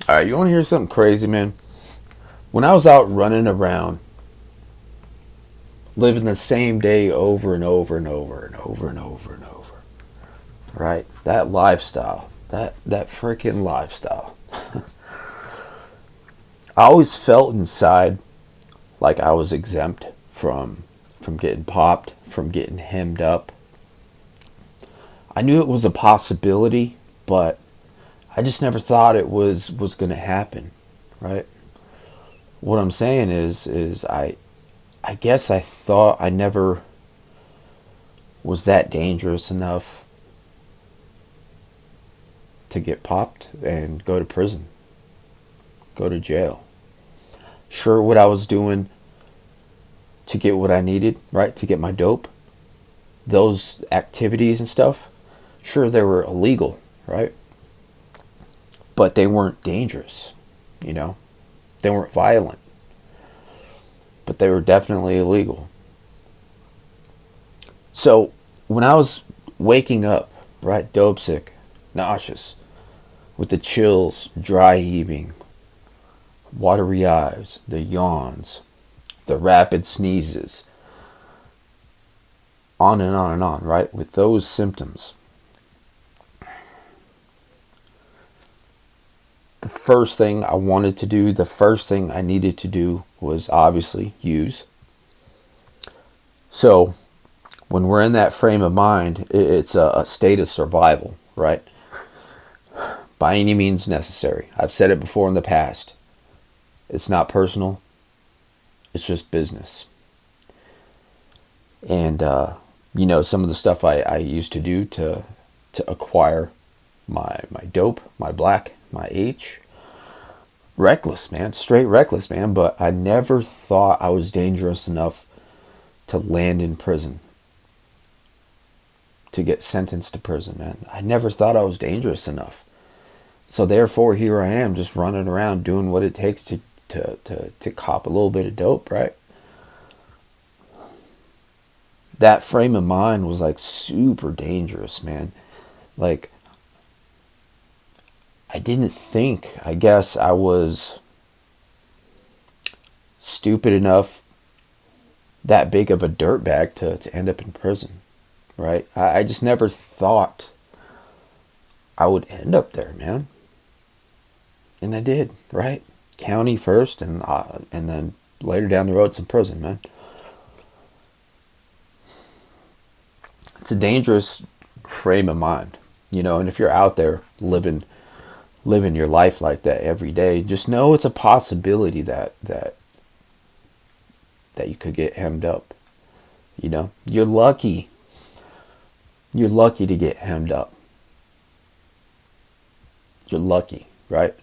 All right, you want to hear something crazy, man? When I was out running around, living the same day over and over and over and over and over and over, right? That lifestyle, that freaking lifestyle. I always felt inside like I was exempt from getting popped, from getting hemmed up. I knew it was a possibility, but I just never thought it was going to happen, right? What I'm saying is I guess I thought I never was that dangerous enough to get popped and go to prison, go to jail. Sure, what I was doing to get what I needed, right, to get my dope, those activities and stuff, sure, they were illegal, right? But they weren't dangerous, you know? They weren't violent, but they were definitely illegal. So when I was waking up, right, dope sick, nauseous, with the chills, dry heaving, watery eyes, the yawns, the rapid sneezes, on and on and on, right? With those symptoms, the first thing I wanted to do, the first thing I needed to do was obviously use. So when we're in that frame of mind, it's a state of survival, right? By any means necessary. I've said it before in the past. It's not personal. It's just business. And, some of the stuff I used to do to acquire my dope, my black, my H. Reckless, man. Straight reckless, man. But I never thought I was dangerous enough to land in prison. To get sentenced to prison, man. I never thought I was dangerous enough. So therefore, here I am just running around doing what it takes to cop a little bit of dope, right? That frame of mind was like super dangerous, man. Like, I didn't think, I guess I was stupid enough, that big of a dirtbag to end up in prison, right? I just never thought I would end up there, man. And I did, right? County first, and then later down the road, some prison, man. It's a dangerous frame of mind, and if you're out there living your life like that every day, just know it's a possibility that you could get hemmed up. You're lucky. You're lucky to get hemmed up. You're lucky, right?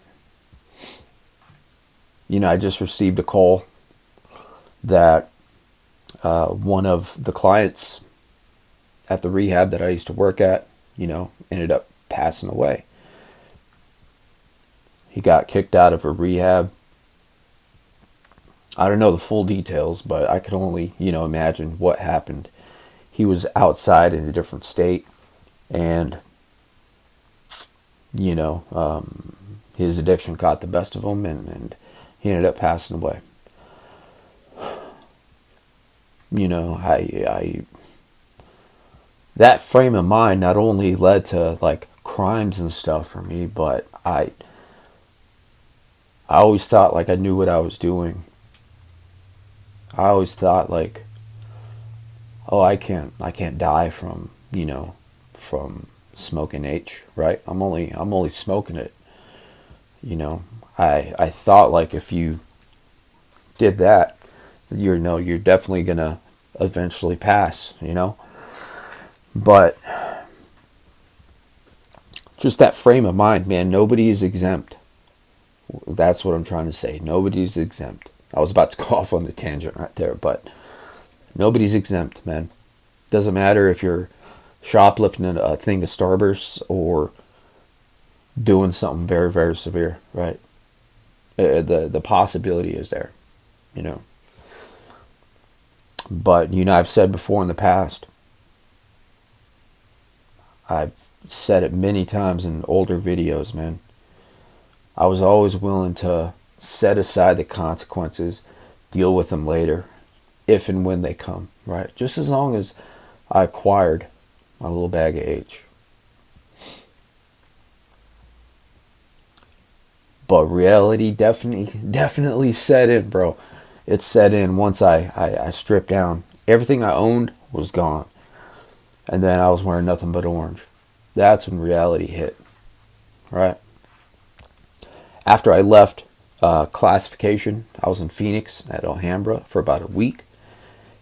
I just received a call that one of the clients at the rehab that I used to work at, ended up passing away. He got kicked out of a rehab. I don't know the full details, but I could only, imagine what happened. He was outside in a different state, and, his addiction got the best of him, and he ended up passing away. I that frame of mind not only led to like crimes and stuff for me, but I always thought like I knew what I was doing. I always thought like, oh, I can't die from from smoking H, right? I'm only smoking it. I thought like if you did that, you're definitely gonna eventually pass, But just that frame of mind, man, nobody is exempt. That's what I'm trying to say. Nobody's exempt. I was about to go off on the tangent right there, but nobody's exempt, man. Doesn't matter if you're shoplifting a thing of Starburst or doing something very, very severe, right? The possibility is there, But, I've said before in the past, I've said it many times in older videos, man. I was always willing to set aside the consequences, deal with them later, if and when they come, right? Just as long as I acquired my little bag of H. But reality definitely set in, bro. It set in once I stripped down. Everything I owned was gone. And then I was wearing nothing but orange. That's when reality hit, right? After I left classification, I was in Phoenix at Alhambra for about a week.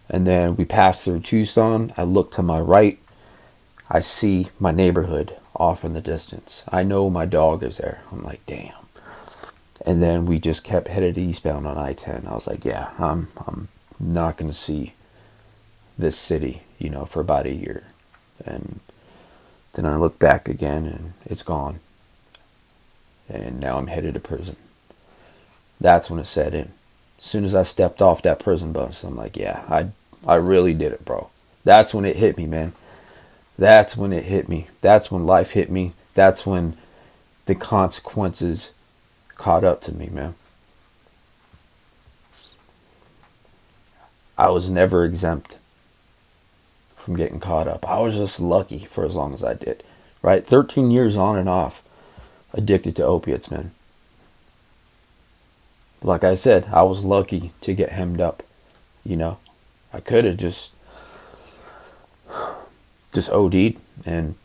And then we passed through Tucson. I look to my right. I see my neighborhood off in the distance. I know my dog is there. I'm like, damn. And then we just kept headed eastbound on I-10. I was like, yeah, I'm not going to see this city, for about a year. And then I look back again and it's gone. And now I'm headed to prison. That's when it set in. As soon as I stepped off that prison bus, I'm like, yeah, I really did it, bro. That's when it hit me, man. That's when it hit me. That's when life hit me. That's when the consequences caught up to me, man. I was never exempt from getting caught up. I was just lucky for as long as I did, right? 13 years on and off addicted to opiates, man. Like I said, I was lucky to get hemmed up, I could have just OD'd and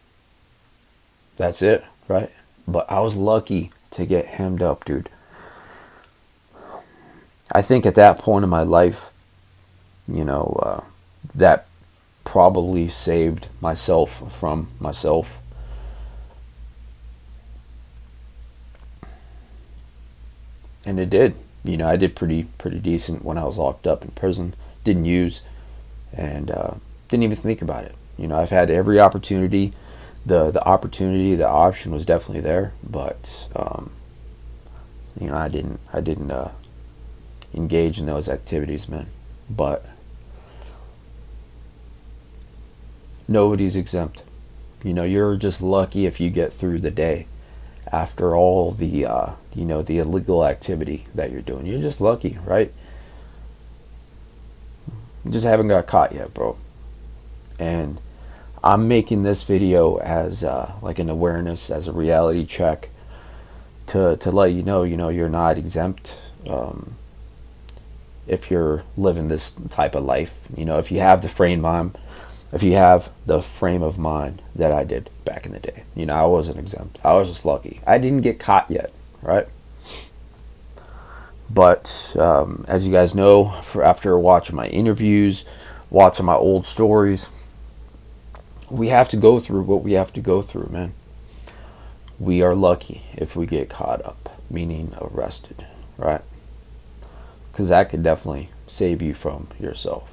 that's it, right? But I was lucky to get hemmed up, dude. I think at that point in my life, that probably saved myself from myself. And it did. I did pretty decent when I was locked up in prison. Didn't use and didn't even think about it. I've had every opportunity. The opportunity, the option was definitely there, but I didn't engage in those activities, man. But nobody's exempt. You're just lucky if you get through the day after all the the illegal activity that you're doing. You're just lucky, right? You just haven't got caught yet, bro. And I'm making this video as like an awareness, as a reality check to let you know, you're not exempt if you're living this type of life. If you have the frame of mind that I did back in the day. I wasn't exempt. I was just lucky. I didn't get caught yet, right? But as you guys know, after watching my interviews, watching my old stories, we have to go through what we have to go through, man. We are lucky if we get caught up, meaning arrested, right? Because that could definitely save you from yourself.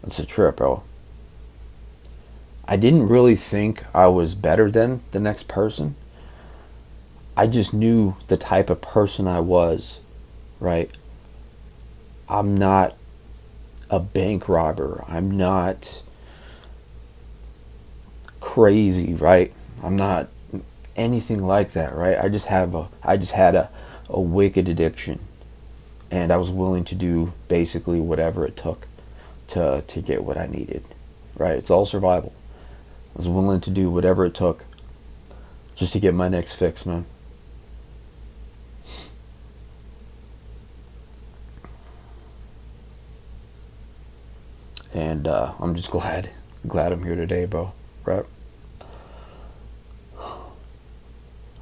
It's a trip, bro. I didn't really think I was better than the next person. I just knew the type of person I was, right? I'm not a bank robber. I'm not crazy, right? I'm not anything like that, right? I just had a wicked addiction, and I was willing to do basically whatever it took to get what I needed, right? It's all survival. I was willing to do whatever it took just to get my next fix, man. And I'm just glad I'm here today, bro. Right?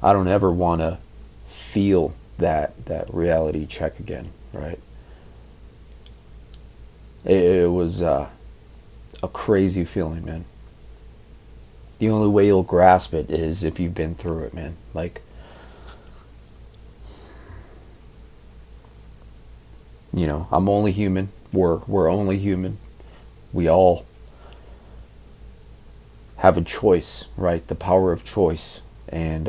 I don't ever want to feel that reality check again, right? It was a crazy feeling, man. The only way you'll grasp it is if you've been through it, man. Like, I'm only human. We're only human. We all have a choice, right? The power of choice. And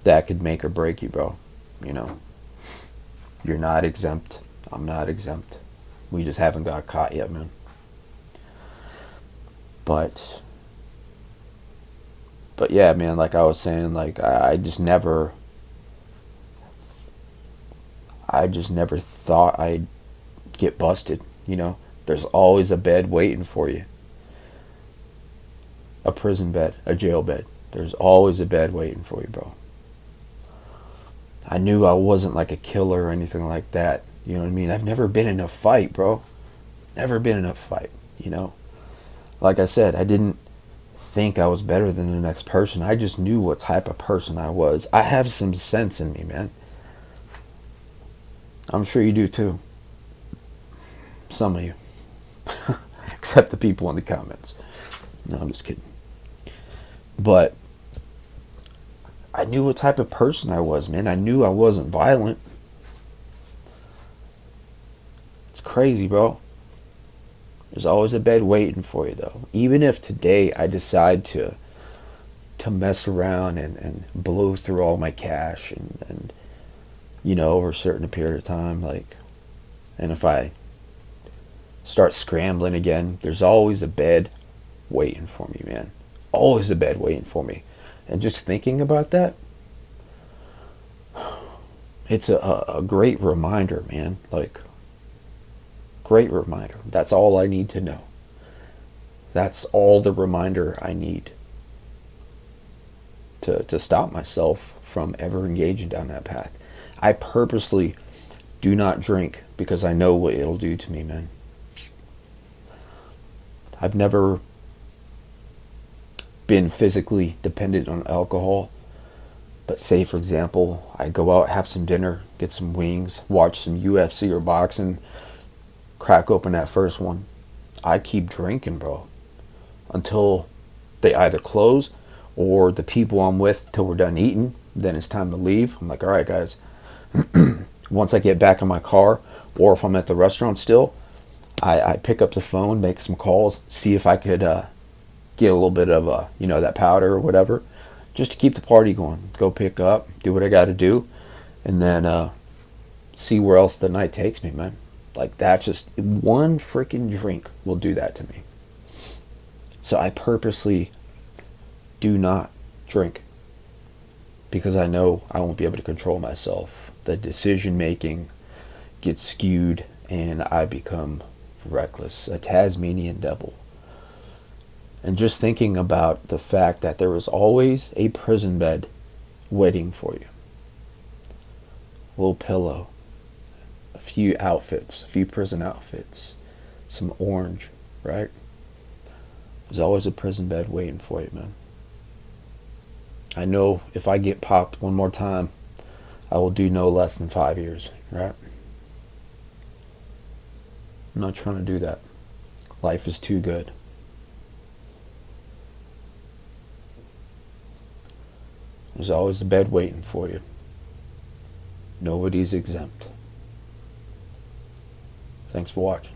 that could make or break you, bro. You're not exempt. I'm not exempt. We just haven't got caught yet, man. But But yeah, man, like I was saying, like I just never thought I'd get busted. You know, there's always a bed waiting for you, a prison bed, a jail bed. There's always a bed waiting for you, bro. I knew I wasn't like a killer or anything like that. You know what I mean? I've never been in a fight, bro. Never been in a fight, you know? Like I said, I didn't think I was better than the next person. I just knew what type of person I was. I have some sense in me, man. I'm sure you do too. Some of you. Except the people in the comments. No, I'm just kidding. But I knew what type of person I was, man. I knew I wasn't violent. It's crazy, bro. There's always a bed waiting for you, though. Even if today I decide to mess around and blow through all my cash and you know, over a certain period of time, like, and if I start scrambling again, there's always a bed waiting for me, man. Always a bed waiting for me. And just thinking about that, it's a great reminder, man. Like, great reminder. That's all I need to know. That's all the reminder I need to stop myself from ever engaging down that path. I purposely do not drink because I know what it'll do to me, man. I've never been physically dependent on alcohol. But say, for example, I go out, have some dinner, get some wings, watch some UFC or boxing, crack open that first one. I keep drinking, bro, until they either close or the people I'm with till we're done eating. Then it's time to leave. I'm like, all right, guys. Once I get back in my car, or if I'm at the restaurant still, I pick up the phone, make some calls, see if I could get a little bit of you know, that powder or whatever, just to keep the party going. Go pick up, do what I got to do, and then see where else the night takes me, man. Like, that's just one freaking drink will do that to me. So I purposely do not drink because I know I won't be able to control myself. The decision making gets skewed and I become reckless, a Tasmanian devil. And just thinking about the fact that there was always a prison bed waiting for you. A little pillow, a few outfits, a few prison outfits, some orange, right? There's always a prison bed waiting for you, man. I know if I get popped one more time, I will do no less than 5 years, right? I'm not trying to do that. Life is too good. There's always a bed waiting for you. Nobody's exempt. Thanks for watching.